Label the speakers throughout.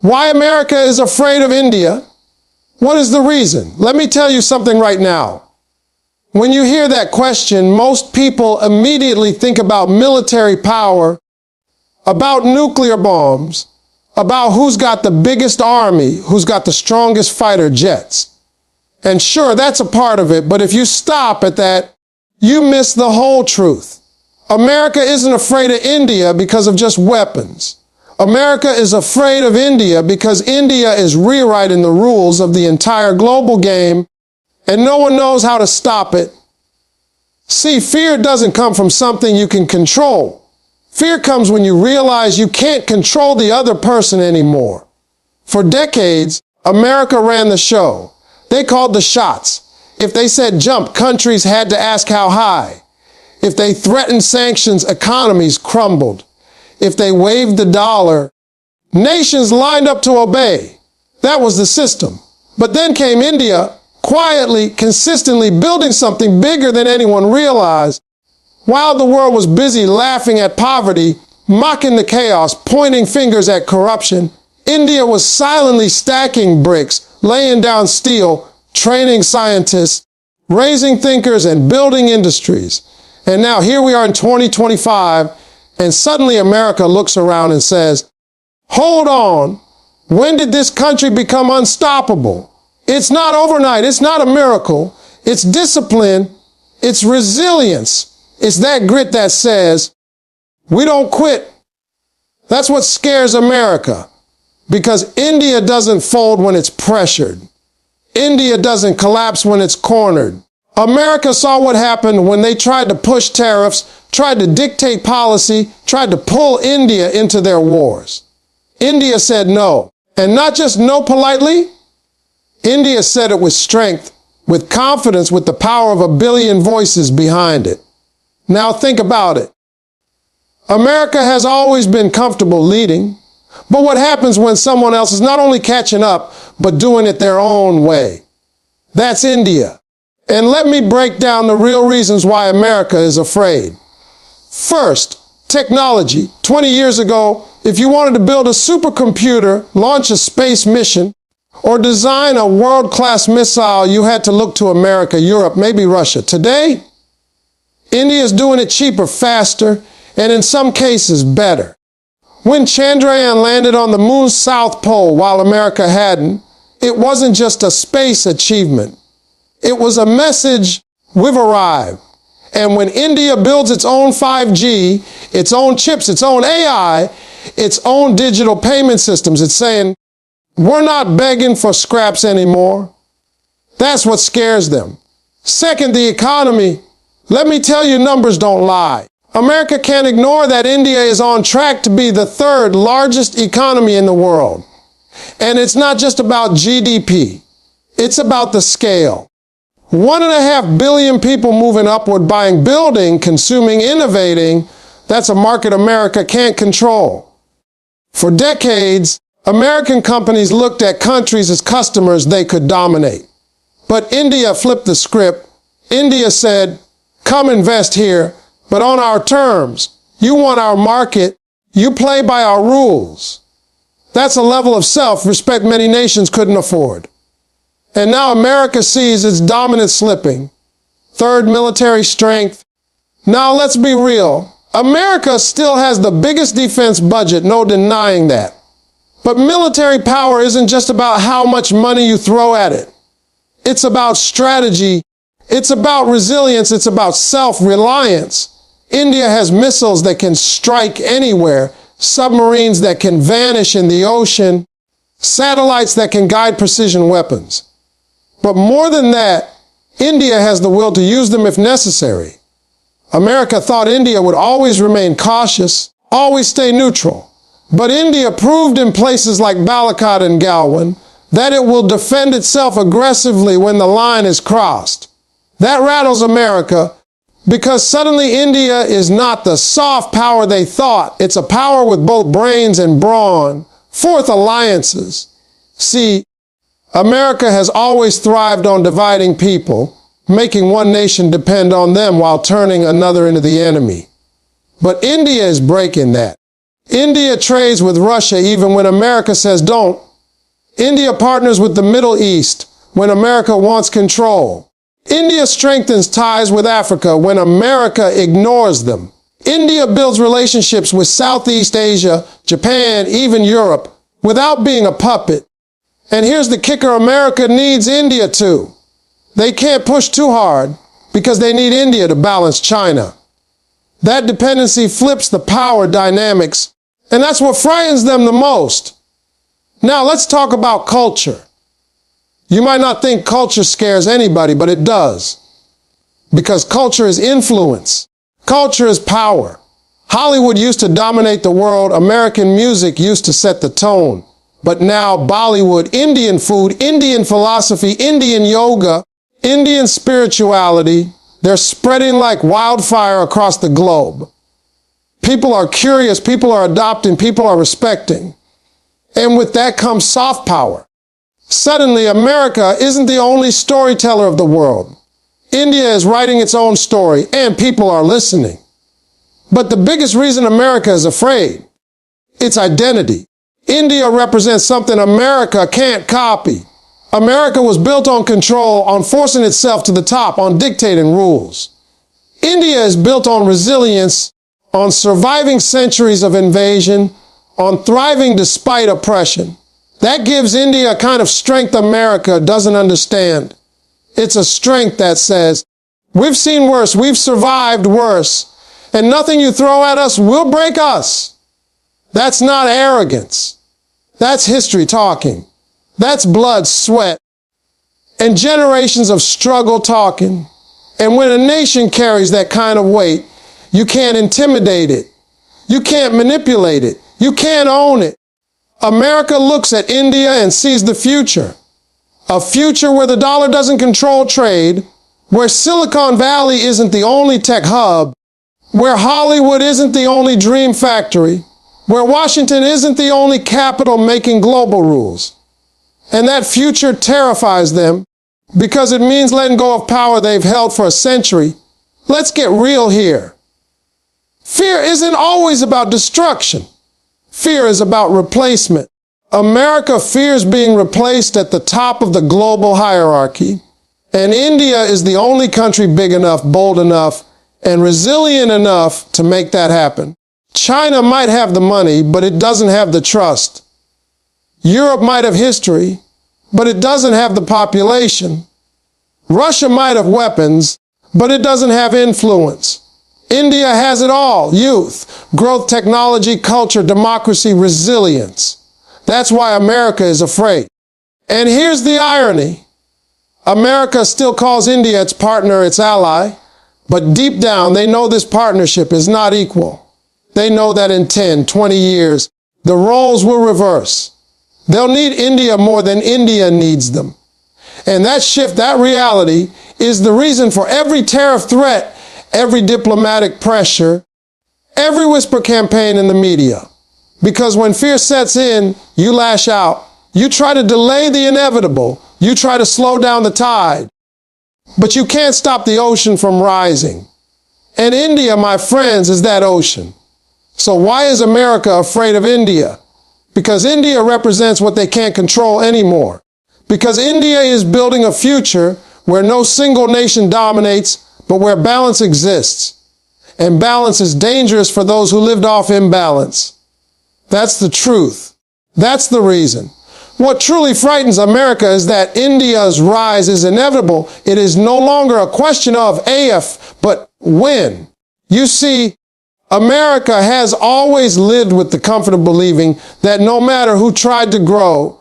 Speaker 1: Why America is afraid of India? What is the reason? Let me tell you something right now. When you hear that question, most people immediately think about military power, about nuclear bombs, about who's got the biggest army, who's got the strongest fighter jets. And sure, that's a part of it, but if you stop at that, you miss the whole truth. America isn't afraid of India because of just weapons. America is afraid of India because India is rewriting the rules of the entire global game, and no one knows how to stop it. See, fear doesn't come from something you can control. Fear comes when you realize you can't control the other person anymore. For decades, America ran the show. They called the shots. If they said jump, countries had to ask how high. If they threatened sanctions, economies crumbled. If they waved the dollar, nations lined up to obey. That was the system. But then came India, quietly, consistently building something bigger than anyone realized. While the world was busy laughing at poverty, mocking the chaos, pointing fingers at corruption, India was silently stacking bricks, laying down steel, training scientists, raising thinkers, and building industries. And now here we are in 2025, and suddenly America looks around and says, hold on, when did this country become unstoppable? It's not overnight, it's not a miracle, it's discipline, it's resilience. It's that grit that says, we don't quit. That's what scares America, because India doesn't fold when it's pressured. India doesn't collapse when it's cornered. America saw what happened when they tried to push tariffs, tried to dictate policy, tried to pull India into their wars. India said no, and not just no politely. India said it with strength, with confidence, with the power of a billion voices behind it. Now think about it. America has always been comfortable leading, but what happens when someone else is not only catching up, but doing it their own way? That's India. And let me break down the real reasons why America is afraid. First, technology. 20 years ago, if you wanted to build a supercomputer, launch a space mission, or design a world-class missile, you had to look to America, Europe, maybe Russia. Today, India is doing it cheaper, faster, and in some cases better. When Chandrayaan landed on the moon's south pole while America hadn't, it wasn't just a space achievement. It was a message, we've arrived. And when India builds its own 5G, its own chips, its own AI, its own digital payment systems, it's saying, we're not begging for scraps anymore. That's what scares them. Second, the economy. Let me tell you, numbers don't lie. America can't ignore that India is on track to be the third largest economy in the world. And it's not just about GDP. It's about the scale. 1.5 billion people moving upward, buying, building, consuming, innovating. That's a market America can't control. For decades, American companies looked at countries as customers they could dominate. But India flipped the script. India said, come invest here, but on our terms. You want our market, you play by our rules. That's a level of self-respect many nations couldn't afford. And now America sees its dominance slipping. Third, military strength. Now let's be real. America still has the biggest defense budget, no denying that. But military power isn't just about how much money you throw at it. It's about strategy. It's about resilience. It's about self-reliance. India has missiles that can strike anywhere, submarines that can vanish in the ocean, satellites that can guide precision weapons. But more than that, India has the will to use them if necessary. America thought India would always remain cautious, always stay neutral. But India proved in places like Balakot and Galwan that it will defend itself aggressively when the line is crossed. That rattles America because suddenly India is not the soft power they thought. It's a power with both brains and brawn. Fourth, alliances. See, America has always thrived on dividing people, making one nation depend on them while turning another into the enemy. But India is breaking that. India trades with Russia even when America says don't. India partners with the Middle East when America wants control. India strengthens ties with Africa when America ignores them. India builds relationships with Southeast Asia, Japan, even Europe, without being a puppet. And here's the kicker America needs India too. They can't push too hard because they need India to balance China. That dependency flips the power dynamics, and that's what frightens them the most. Now let's talk about culture. You might not think culture scares anybody, but it does. Because culture is influence. Culture is power. Hollywood used to dominate the world. American music used to set the tone. But now Bollywood, Indian food, Indian philosophy, Indian yoga, Indian spirituality, they're spreading like wildfire across the globe. People are curious, people are adopting, people are respecting. And with that comes soft power. Suddenly, America isn't the only storyteller of the world. India is writing its own story, and people are listening. But the biggest reason America is afraid, its identity. India represents something America can't copy. America was built on control, on forcing itself to the top, on dictating rules. India is built on resilience, on surviving centuries of invasion, on thriving despite oppression. That gives India a kind of strength America doesn't understand. It's a strength that says, we've seen worse, we've survived worse, and nothing you throw at us will break us. That's not arrogance. That's history talking. That's blood, sweat, and generations of struggle talking. And when a nation carries that kind of weight, you can't intimidate it. You can't manipulate it. You can't own it. America looks at India and sees the future. A future where the dollar doesn't control trade, where Silicon Valley isn't the only tech hub, where Hollywood isn't the only dream factory, where Washington isn't the only capital making global rules. And that future terrifies them because it means letting go of power they've held for a century. Let's get real here. Fear isn't always about destruction. Fear is about replacement. America fears being replaced at the top of the global hierarchy, and India is the only country big enough, bold enough, and resilient enough to make that happen. China might have the money, but it doesn't have the trust. Europe might have history, but it doesn't have the population. Russia might have weapons, but it doesn't have influence. India has it all: youth, growth, technology, culture, democracy, resilience. That's why America is afraid. And here's the irony. America still calls India its partner, its ally, but deep down they know this partnership is not equal. They know that in 10, 20 years, the roles will reverse. They'll need India more than India needs them. And that shift, that reality, is the reason for every tariff threat, every diplomatic pressure, every whisper campaign in the media. Because when fear sets in, you lash out. You try to delay the inevitable. You try to slow down the tide. But you can't stop the ocean from rising. And India, my friends, is that ocean. So why is America afraid of India? Because India represents what they can't control anymore. Because India is building a future where no single nation dominates, but where balance exists. And balance is dangerous for those who lived off imbalance. That's the truth. That's the reason. What truly frightens America is that India's rise is inevitable. It is no longer a question of if, but when. You see, America has always lived with the comfort of believing that no matter who tried to grow,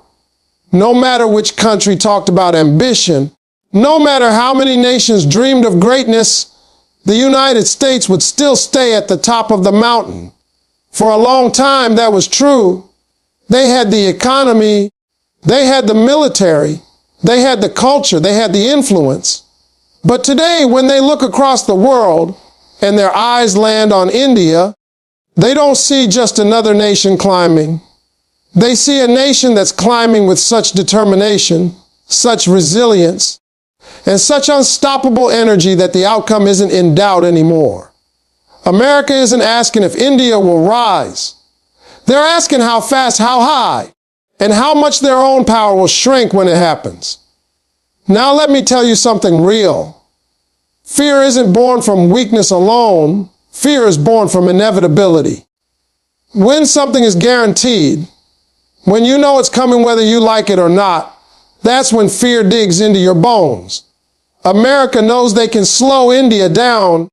Speaker 1: no matter which country talked about ambition, no matter how many nations dreamed of greatness, the United States would still stay at the top of the mountain. For a long time, that was true. They had the economy, they had the military, they had the culture, they had the influence. But today, when they look across the world and their eyes land on India, they don't see just another nation climbing. They see a nation that's climbing with such determination, such resilience, and such unstoppable energy that the outcome isn't in doubt anymore. America isn't asking if India will rise. They're asking how fast, how high, and how much their own power will shrink when it happens. Now let me tell you something real. Fear isn't born from weakness alone. Fear is born from inevitability. When something is guaranteed, when you know it's coming whether you like it or not, that's when fear digs into your bones. America knows they can slow India down.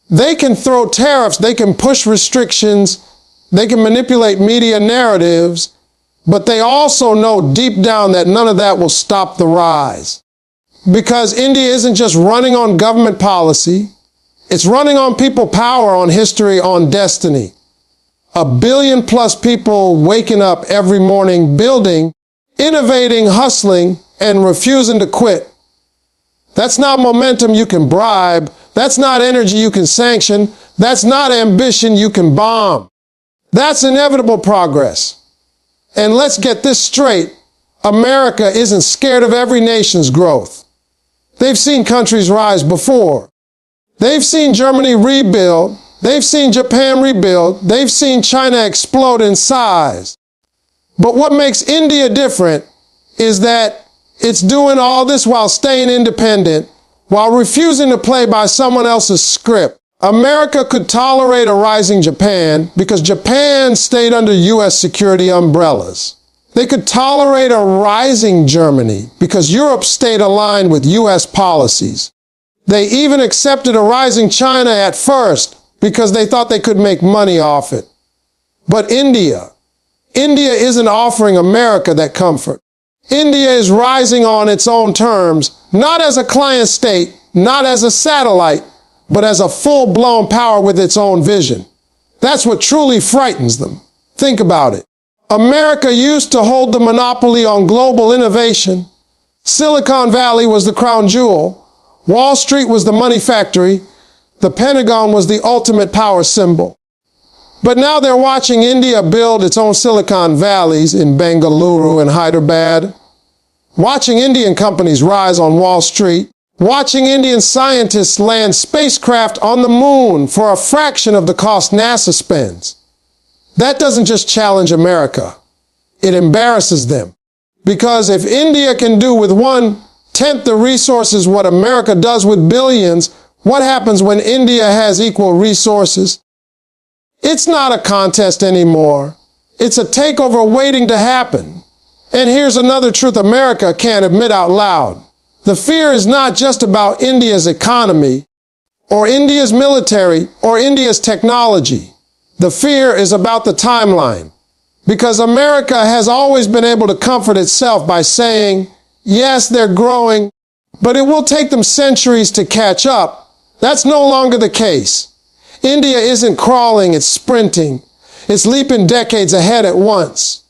Speaker 1: They can throw tariffs, they can push restrictions, they can manipulate media narratives, but they also know deep down that none of that will stop the rise. Because India isn't just running on government policy, it's running on people power, on history, on destiny. 1 billion plus people waking up every morning, building, innovating, hustling, and refusing to quit. That's not momentum you can bribe. That's not energy you can sanction. That's not ambition you can bomb. That's inevitable progress. And let's get this straight. America isn't scared of every nation's growth. They've seen countries rise before. They've seen Germany rebuild. They've seen Japan rebuild. They've seen China explode in size. But what makes India different is that it's doing all this while staying independent, while refusing to play by someone else's script. America could tolerate a rising Japan because Japan stayed under U.S. security umbrellas. They could tolerate a rising Germany because Europe stayed aligned with U.S. policies. They even accepted a rising China at first because they thought they could make money off it. But India isn't offering America that comfort. India is rising on its own terms, not as a client state, not as a satellite, but as a full-blown power with its own vision. That's what truly frightens them. Think about it. America used to hold the monopoly on global innovation. Silicon Valley was the crown jewel. Wall Street was the money factory. The Pentagon was the ultimate power symbol. But now they're watching India build its own Silicon Valleys in Bengaluru and Hyderabad, watching Indian companies rise on Wall Street, watching Indian scientists land spacecraft on the moon for a fraction of the cost NASA spends. That doesn't just challenge America. It embarrasses them. Because if India can do with 1/10 the resources what America does with billions, what happens when India has equal resources? It's not a contest anymore. It's a takeover waiting to happen. And here's another truth America can't admit out loud. The fear is not just about India's economy, or India's military, or India's technology. The fear is about the timeline. Because America has always been able to comfort itself by saying, yes, they're growing, but it will take them centuries to catch up. That's no longer the case. India isn't crawling, it's sprinting. It's leaping decades ahead at once.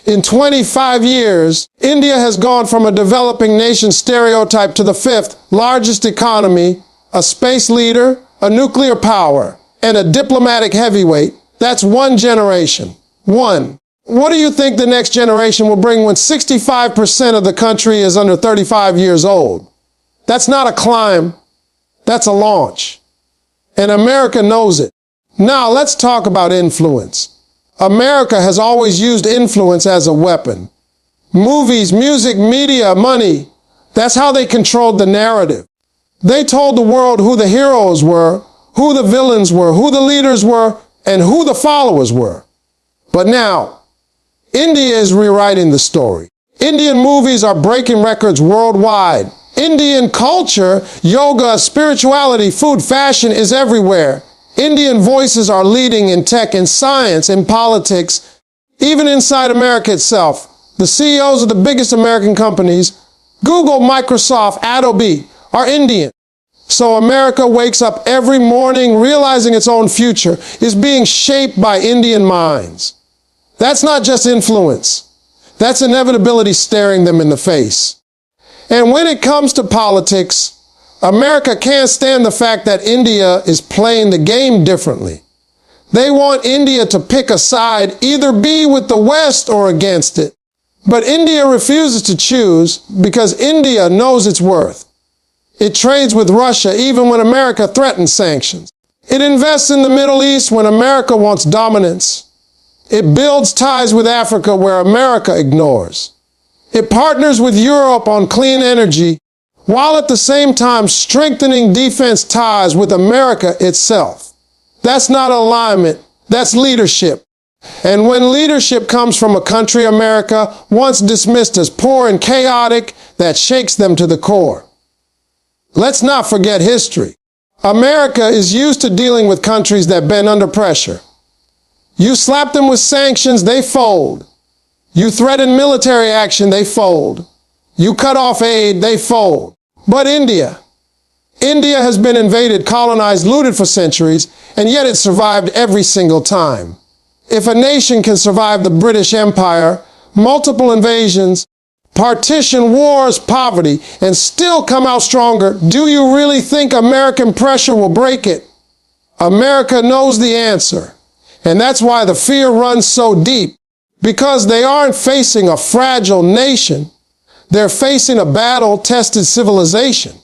Speaker 1: In 25 years, India has gone from a developing nation stereotype to the 5th largest economy, a space leader, a nuclear power, and a diplomatic heavyweight. That's one generation. One. What do you think the next generation will bring when 65% of the country is under 35 years old? That's not a climb. That's a launch. And America knows it. Now let's talk about influence. America has always used influence as a weapon. Movies, music, media, money. That's how they controlled the narrative. They told the world who the heroes were, who the villains were, who the leaders were, and who the followers were. But now, India is rewriting the story. Indian movies are breaking records worldwide. Indian culture, yoga, spirituality, food, fashion is everywhere. Indian voices are leading in tech, in science, in politics, even inside America itself. The CEOs of the biggest American companies, Google, Microsoft, Adobe, are Indian. So America wakes up every morning realizing its own future is being shaped by Indian minds. That's not just influence. That's inevitability staring them in the face. And when it comes to politics, America can't stand the fact that India is playing the game differently. They want India to pick a side, either be with the West or against it. But India refuses to choose because India knows its worth. It trades with Russia even when America threatens sanctions. It invests in the Middle East when America wants dominance. It builds ties with Africa where America ignores. It partners with Europe on clean energy, while at the same time strengthening defense ties with America itself. That's not alignment, that's leadership. And when leadership comes from a country America once dismissed as poor and chaotic, that shakes them to the core. Let's not forget history. America is used to dealing with countries that bend under pressure. You slap them with sanctions, they fold. You threaten military action, they fold. You cut off aid, they fold. But India has been invaded, colonized, looted for centuries, and yet it survived every single time. If a nation can survive the British Empire, multiple invasions, partition, wars, poverty, and still come out stronger, do you really think American pressure will break it? America knows the answer, and that's why the fear runs so deep, because they aren't facing a fragile nation. They're facing a battle-tested civilization.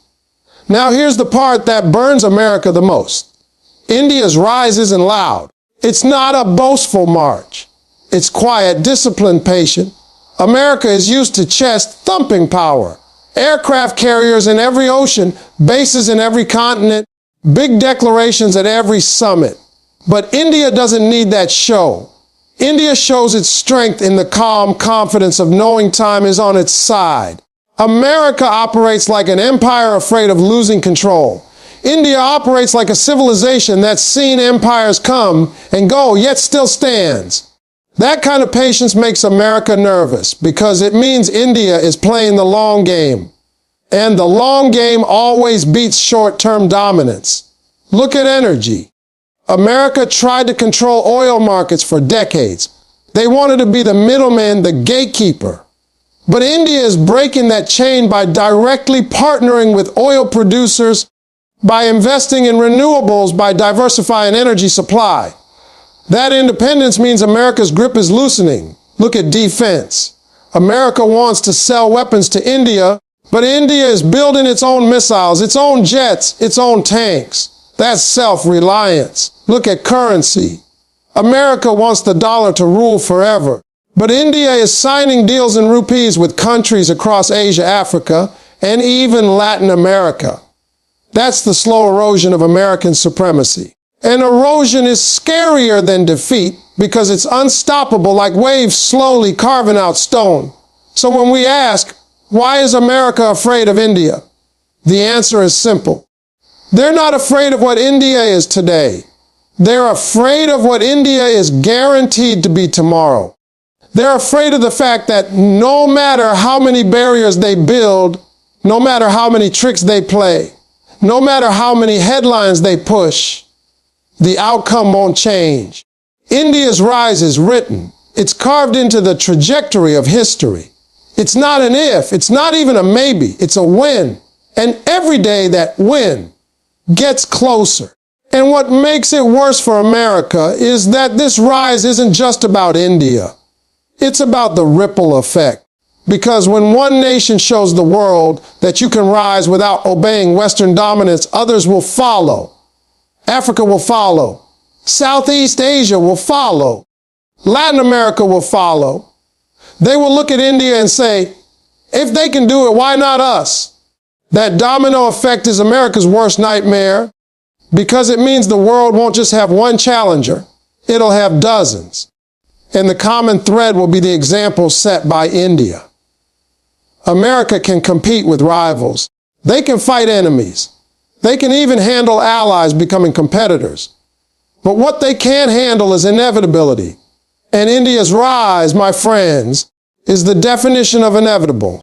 Speaker 1: Now here's the part that burns America the most. India's rise isn't loud. It's not a boastful march. It's quiet, disciplined, patient. America is used to chest-thumping power. Aircraft carriers in every ocean, bases in every continent, big declarations at every summit. But India doesn't need that show. India shows its strength in the calm confidence of knowing time is on its side. America operates like an empire afraid of losing control. India operates like a civilization that's seen empires come and go, yet still stands. That kind of patience makes America nervous because it means India is playing the long game. And the long game always beats short-term dominance. Look at energy. America tried to control oil markets for decades. They wanted to be the middleman, the gatekeeper. But India is breaking that chain by directly partnering with oil producers, by investing in renewables, by diversifying energy supply. That independence means America's grip is loosening. Look at defense. America wants to sell weapons to India, but India is building its own missiles, its own jets, its own tanks. That's self-reliance. Look at currency. America wants the dollar to rule forever. But India is signing deals in rupees with countries across Asia, Africa, and even Latin America. That's the slow erosion of American supremacy. And erosion is scarier than defeat because it's unstoppable, like waves slowly carving out stone. So when we ask, why is America afraid of India? The answer is simple. They're not afraid of what India is today. They're afraid of what India is guaranteed to be tomorrow. They're afraid of the fact that no matter how many barriers they build, no matter how many tricks they play, no matter how many headlines they push, the outcome won't change. India's rise is written. It's carved into the trajectory of history. It's not an if, it's not even a maybe, it's a when. And every day that when gets closer. And what makes it worse for America is that this rise isn't just about India. It's about the ripple effect. Because when one nation shows the world that you can rise without obeying Western dominance, others will follow. Africa will follow. Southeast Asia will follow. Latin America will follow. They will look at India and say, if they can do it, why not us? That domino effect is America's worst nightmare because it means the world won't just have one challenger. It'll have dozens. And the common thread will be the example set by India. America can compete with rivals. They can fight enemies. They can even handle allies becoming competitors. But what they can't handle is inevitability. And India's rise, my friends, is the definition of inevitable.